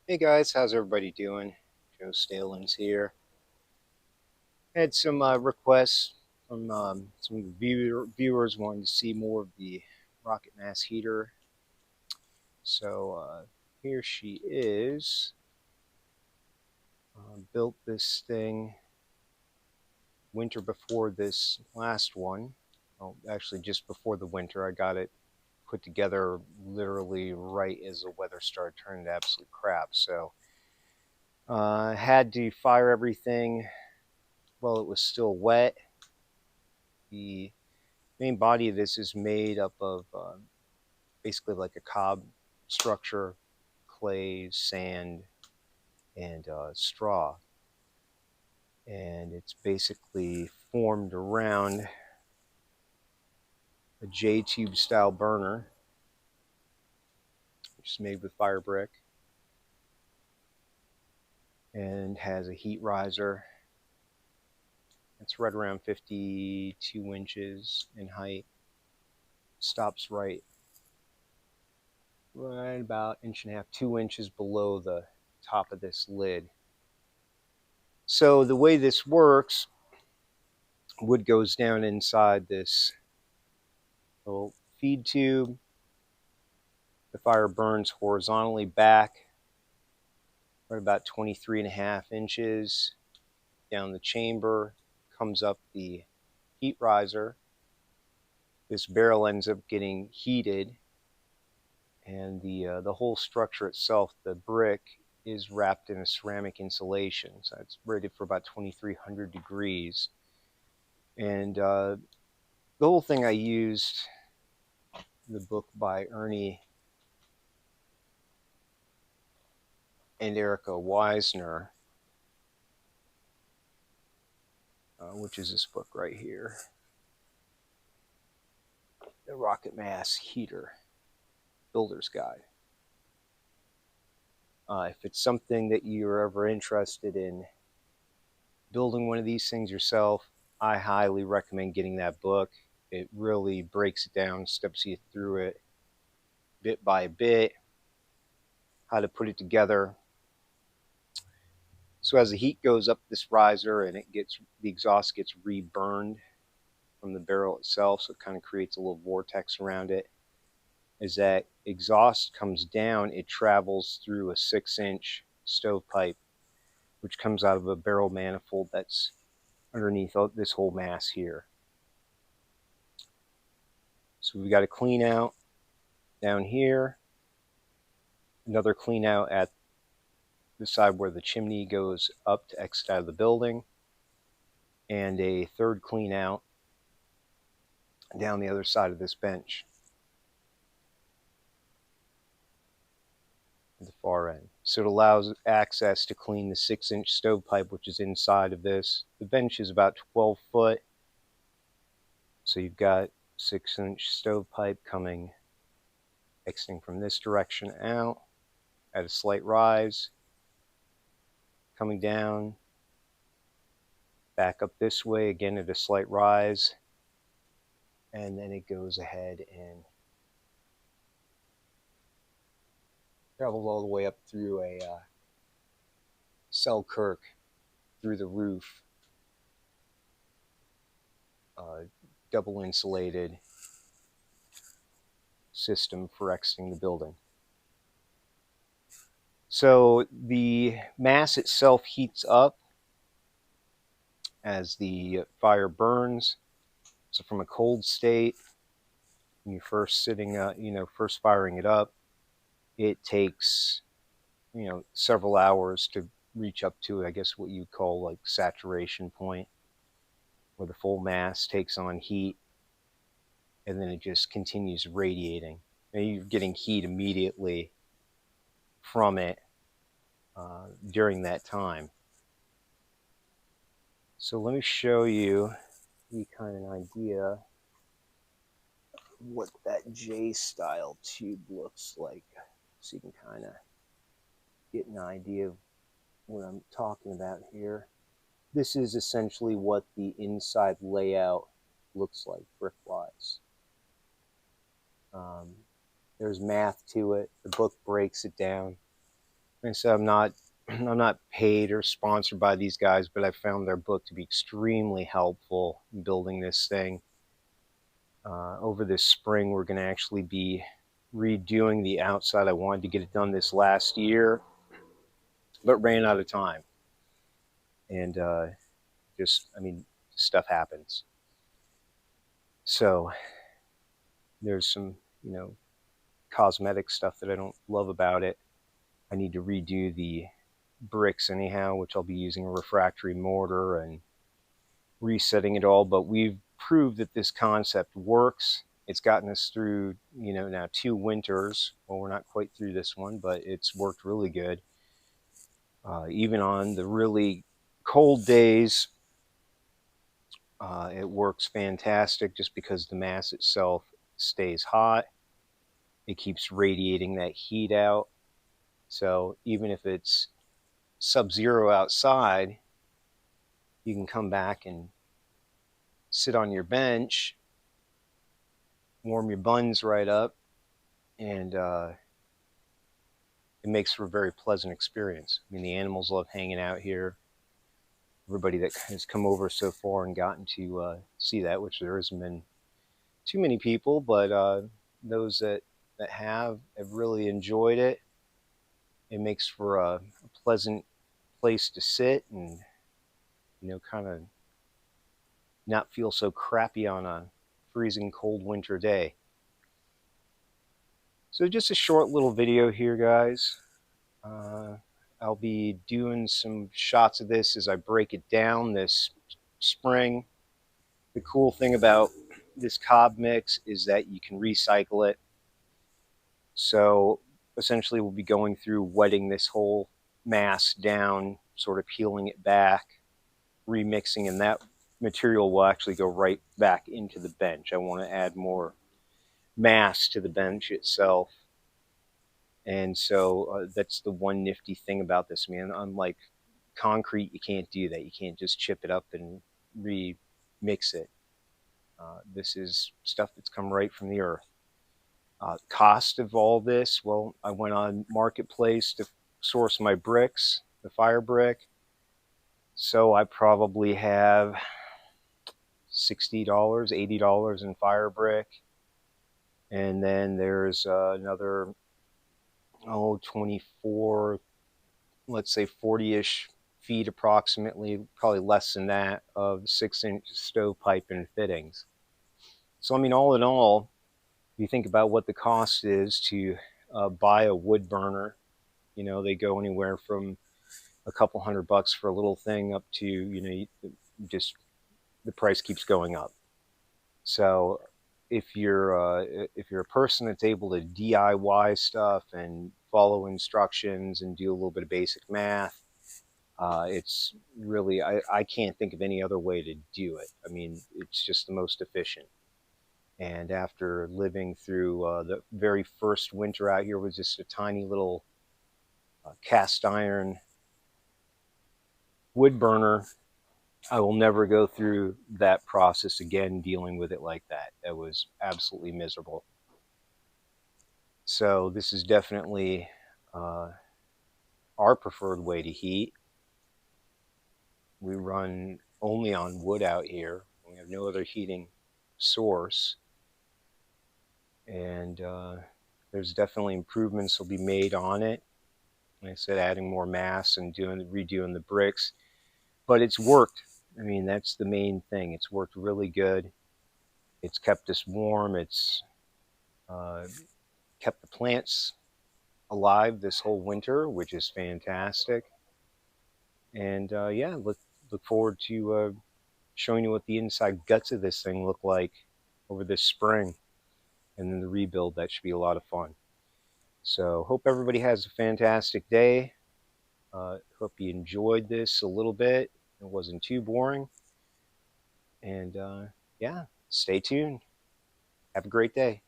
Hey guys, how's everybody doing? Joe Stalins here. Had some requests from some of the viewers wanting to see more of the rocket mass heater. So here she is. Built this thing winter before this last one. Well, actually, just before the winter. I got it put together literally right as the weather started turning to absolute crap. So had to fire everything while it was still wet. The main body of this is made up of basically like a cob structure, clay, sand, and straw. And it's basically formed around a J-tube style burner, which is made with fire brick and has a heat riser. It's right around 52 inches in height. Stops right about inch and a half, 2 inches below the top of this lid. So the way this works, wood goes down inside this little feed tube. The fire burns horizontally back, right about 23.5 inches down the chamber, comes up the heat riser. This barrel ends up getting heated, and the whole structure itself, the brick, is wrapped in a ceramic insulation. So it's rated for about 2,300 degrees. And the whole thing I used the book by Ernie and Erica Weisner, which is this book right here, The Rocket Mass Heater Builder's Guide. If it's something that you're ever interested in building one of these things yourself, I highly recommend getting that book. It really breaks it down, steps you through it bit by bit, how to put it together. So as the heat goes up this riser and the exhaust gets reburned from the barrel itself, so it kind of creates a little vortex around it. As that exhaust comes down, it travels through a 6-inch stovepipe, which comes out of a barrel manifold that's underneath this whole mass here. So we've got a clean out down here, another clean out at the side where the chimney goes up to exit out of the building, and a third clean out down the other side of this bench at the far end. So it allows access to clean the 6-inch stovepipe, which is inside of this. The bench is about 12 foot. So you've got 6-inch stovepipe exiting from this direction out at a slight rise, coming down, back up this way again at a slight rise, and then it goes ahead and travels all the way up through a Selkirk through the roof, double insulated system for exiting the building. So the mass itself heats up as the fire burns. So from a cold state, when you're first first firing it up, it takes, several hours to reach up to, I guess, what you'd call like saturation point, where the full mass takes on heat, and then it just continues radiating. And you're getting heat immediately from it during that time. So let me show you the kind of idea what that J-style tube looks like, so you can kind of get an idea of what I'm talking about here. This is essentially what the inside layout looks like brick-wise. There's math to it. The book breaks it down. I said, I'm not paid or sponsored by these guys, but I found their book to be extremely helpful in building this thing. Over this spring, we're going to actually be redoing the outside. I wanted to get it done this last year, but ran out of time. And I mean, stuff happens. So there's some, cosmetic stuff that I don't love about it. I need to redo the bricks anyhow, which I'll be using a refractory mortar and resetting it all. But we've proved that this concept works. It's gotten us through, now 2 winters. Well, we're not quite through this one, but it's worked really good. Even on the really cold days, it works fantastic just because the mass itself stays hot. It keeps radiating that heat out. So even if it's sub-zero outside, you can come back and sit on your bench, warm your buns right up, and it makes for a very pleasant experience. I mean, the animals love hanging out here. Everybody that has come over so far and gotten to see that, which there hasn't been too many people, but those that have really enjoyed it. It makes for a pleasant place to sit and, kind of not feel so crappy on a freezing cold winter day. So just a short little video here, guys. I'll be doing some shots of this as I break it down this spring. The cool thing about this cob mix is that you can recycle it. So essentially we'll be going through wetting this whole mass down, sort of peeling it back, remixing, and that material will actually go right back into the bench. I want to add more mass to the bench itself. And so that's the one nifty thing about this, man. Unlike concrete, you can't do that. You can't just chip it up and remix it. This is stuff that's come right from the earth. Cost of all this, well, I went on Marketplace to source my bricks, the fire brick. So I probably have $60, $80 in fire brick. And then there's another, 24, let's say 40-ish feet approximately, probably less than that, of 6-inch stovepipe and fittings. So, I mean, all in all, if you think about what the cost is to buy a wood burner, they go anywhere from a couple $100 for a little thing up to, just the price keeps going up. So if you're a person that's able to DIY stuff and follow instructions and do a little bit of basic math, it's really, I can't think of any other way to do it. I mean, it's just the most efficient. And after living through the very first winter out here with just a tiny little cast iron wood burner, I will never go through that process again, dealing with it like that. That was absolutely miserable. So this is definitely our preferred way to heat. We run only on wood out here. We have no other heating source. And there's definitely improvements will be made on it. Like I said, adding more mass and redoing the bricks. But it's worked. I mean, that's the main thing. It's worked really good. It's kept us warm. It's kept the plants alive this whole winter, which is fantastic. And yeah, look forward to showing you what the inside guts of this thing look like over this spring. And then the rebuild, that should be a lot of fun. So hope everybody has a fantastic day. Hope you enjoyed this a little bit. It wasn't too boring. And yeah, stay tuned. Have a great day.